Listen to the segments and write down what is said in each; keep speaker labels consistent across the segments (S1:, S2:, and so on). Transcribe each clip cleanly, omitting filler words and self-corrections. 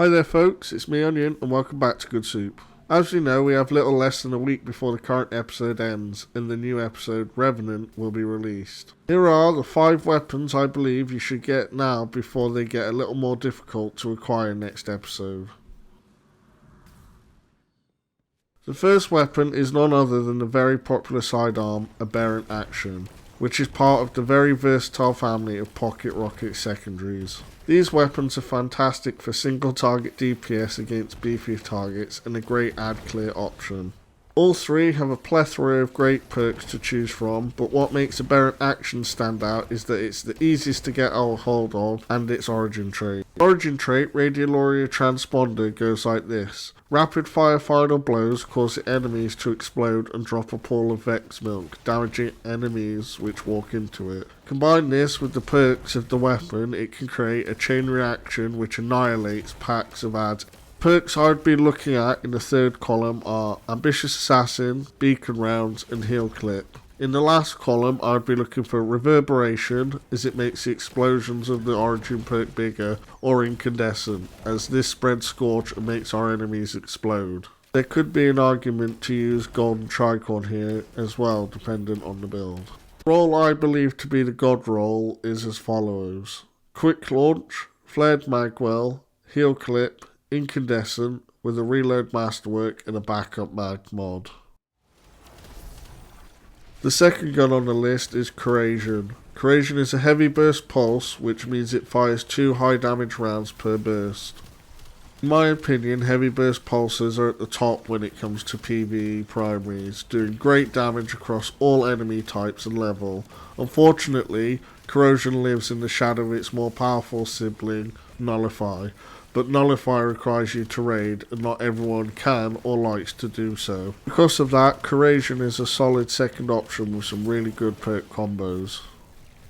S1: Hi there folks, it's me Onion and welcome back to Good Soup. As you know, we have little less than a week before the current episode ends and the new episode, Revenant, will be released. Here are the 5 weapons I believe you should get now before they get a little more difficult to acquire next episode. The first weapon is none other than the very popular sidearm, Aberrant Action, which is part of the very versatile family of pocket rocket secondaries. These weapons are fantastic for single target DPS against beefy targets and a great ad clear option. All 3 have a plethora of great perks to choose from, but what makes Aberrant Action stand out is that it's the easiest to get a hold of and its origin trait. The origin trait, Radiolaria Transponder, goes like this. Rapid fire final blows cause the enemies to explode and drop a pool of Vex milk, damaging enemies which walk into it. Combine this with the perks of the weapon, it can create a chain reaction which annihilates packs of ads. Perks I'd be looking at in the third column are Ambitious Assassin, Beacon Rounds and Heal Clip. In the last column I'd be looking for Reverberation, as it makes the explosions of the origin perk bigger, or Incandescent, as this spreads Scorch and makes our enemies explode. There could be an argument to use Golden Tricorn here as well, dependent on the build. The role I believe to be the God role is as follows. Quick Launch, Flared Magwell, Heal Clip, Incandescent, with a reload masterwork and a backup mag mod. The second gun on the list is Corrasion. Corrasion is a heavy burst pulse, which means it fires 2 high damage rounds per burst. In my opinion, heavy burst pulses are at the top when it comes to PvE primaries, doing great damage across all enemy types and level. Unfortunately, Corrosion lives in the shadow of its more powerful sibling, Nullify, but Nullify requires you to raid and not everyone can or likes to do so. Because of that, Corrasion is a solid second option with some really good perk combos.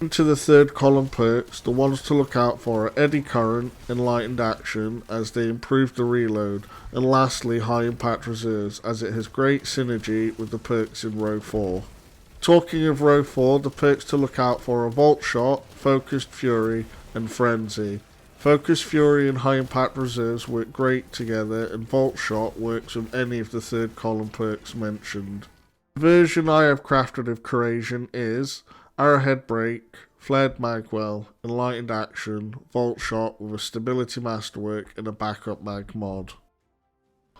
S1: Into the third column perks, the ones to look out for are Eddy Current, Enlightened Action as they improve the reload, and lastly High Impact Reserves as it has great synergy with the perks in row 4. Talking of row 4, the perks to look out for are Vault Shot, Focused Fury and Frenzy. Focused Fury and High Impact Reserves work great together, and Vault Shot works with any of the third column perks mentioned. The version I have crafted of Corrasion is Arrowhead Break, Flared Magwell, Enlightened Action, Vault Shot with a Stability Masterwork and a backup mag mod.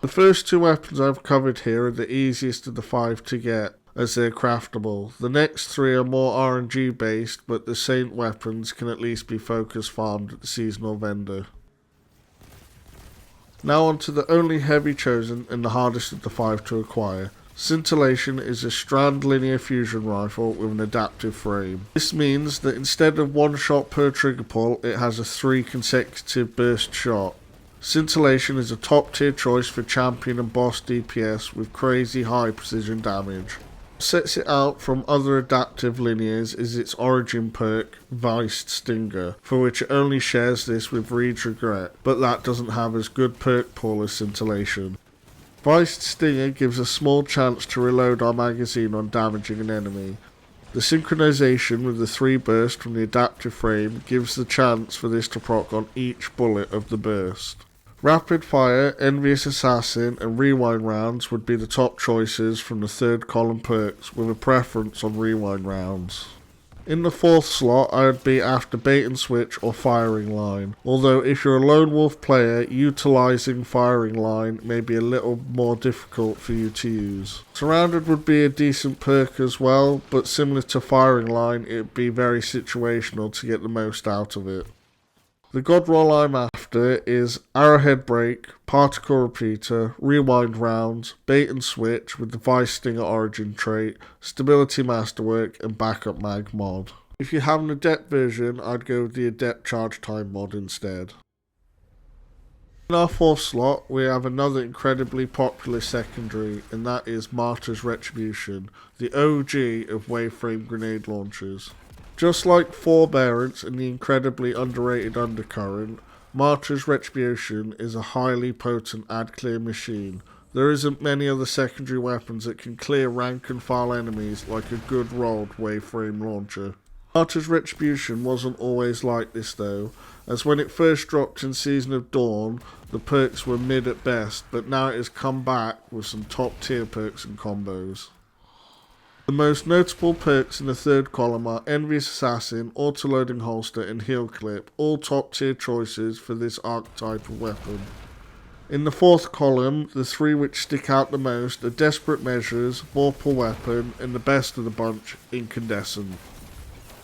S1: The first 2 weapons I've covered here are the easiest of the 5 to get, as they're craftable. The next 3 are more RNG based, but the Saint weapons can at least be focus farmed at the seasonal vendor. Now on to the only heavy chosen and the hardest of the 5 to acquire. Scintillation is a strand linear fusion rifle with an adaptive frame. This means that instead of 1 shot per trigger pull, it has a 3 consecutive burst shot. Scintillation is a top tier choice for champion and boss DPS with crazy high precision damage. What sets it out from other adaptive linears is its origin perk, Viced Stinger, for which it only shares this with Reed's Regret, but that doesn't have as good perk pool as Scintillation. Viced Stinger gives a small chance to reload our magazine on damaging an enemy. The synchronization with the 3 burst from the adaptive frame gives the chance for this to proc on each bullet of the burst. Rapid Fire, Envious Assassin and Rewind Rounds would be the top choices from the third column perks, with a preference on Rewind Rounds. In the 4th slot, I would be after Bait and Switch or Firing Line, although if you're a lone wolf player, utilising Firing Line may be a little more difficult for you to use. Surrounded would be a decent perk as well, but similar to Firing Line, it would be very situational to get the most out of it. The god roll I'm after is Arrowhead Break, Particle Repeater, Rewind Rounds, Bait and Switch with the Vice Stinger origin trait, Stability Masterwork and Backup Mag mod. If you have an Adept version, I'd go with the Adept Charge Time mod instead. In our 4th slot, we have another incredibly popular secondary, and that is Martyr's Retribution, the OG of Waveframe grenade launchers. Just like Forbearance and the incredibly underrated Undercurrent, Martyr's Retribution is a highly potent ad clear machine. There isn't many other secondary weapons that can clear rank and file enemies like a good rolled Waveframe launcher. Martyr's Retribution wasn't always like this though, as when it first dropped in Season of Dawn, the perks were mid at best, but now it has come back with some top tier perks and combos. The most notable perks in the third column are Envious Assassin, Autoloading Holster and Heal Clip, all top tier choices for this archetype of weapon. In the fourth column, the three which stick out the most are Desperate Measures, Vorpal Weapon and the best of the bunch, Incandescent.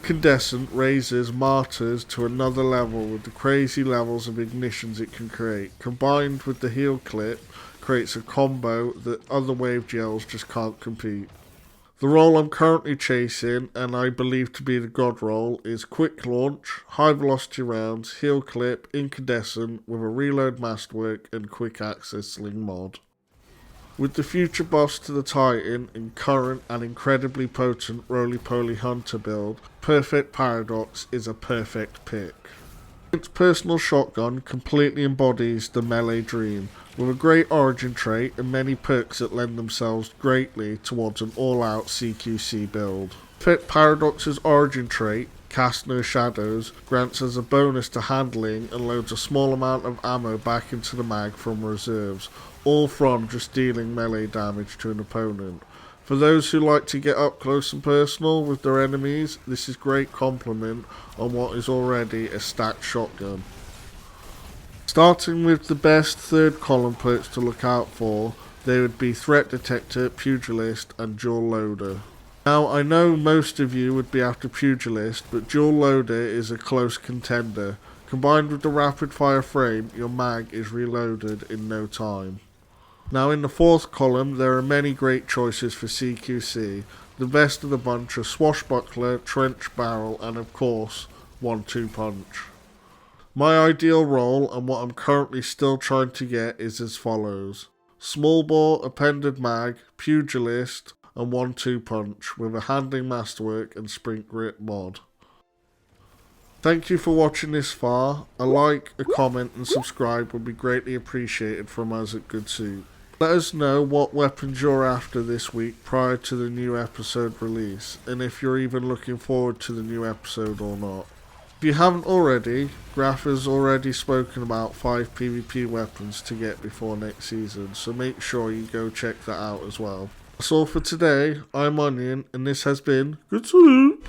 S1: Incandescent raises Martyrs to another level with the crazy levels of ignitions it can create, combined with the Heal Clip creates a combo that other wave gels just can't compete. The role I'm currently chasing, and I believe to be the god role, is Quick Launch, High Velocity Rounds, Heal Clip, Incandescent with a Reload Masterwork and Quick Access Sling mod. With the future buffs to the Titan and current and incredibly potent Roly-Poly Hunter build, Perfect Paradox is a perfect pick. Its personal shotgun completely embodies the melee dream, with a great origin trait and many perks that lend themselves greatly towards an all-out CQC build. Perfect Paradox's origin trait, Cast No Shadows, grants us a bonus to handling and loads a small amount of ammo back into the mag from reserves, all from just dealing melee damage to an opponent. For those who like to get up close and personal with their enemies, this is a great compliment on what is already a stacked shotgun. Starting with the best third column perks to look out for, they would be Threat Detector, Pugilist and Dual Loader. Now I know most of you would be after Pugilist, but Dual Loader is a close contender. Combined with the rapid fire frame, your mag is reloaded in no time. Now in the fourth column there are many great choices for CQC. The best of the bunch are Swashbuckler, Trench Barrel and of course 1-2 Punch. My ideal role and what I'm currently still trying to get is as follows: Small Bore, Appended Mag, Pugilist and 1-2 Punch with a Handling Masterwork and Sprint Grip mod. Thank you for watching this far. A like, a comment and subscribe would be greatly appreciated from us at Good Suit. Let us know what weapons you're after this week prior to the new episode release, and if you're even looking forward to the new episode or not. If you haven't already, Graf has already spoken about 5 PvP weapons to get before next season, so make sure you go check that out as well. That's all for today. I'm Onion, and this has been Good Suit.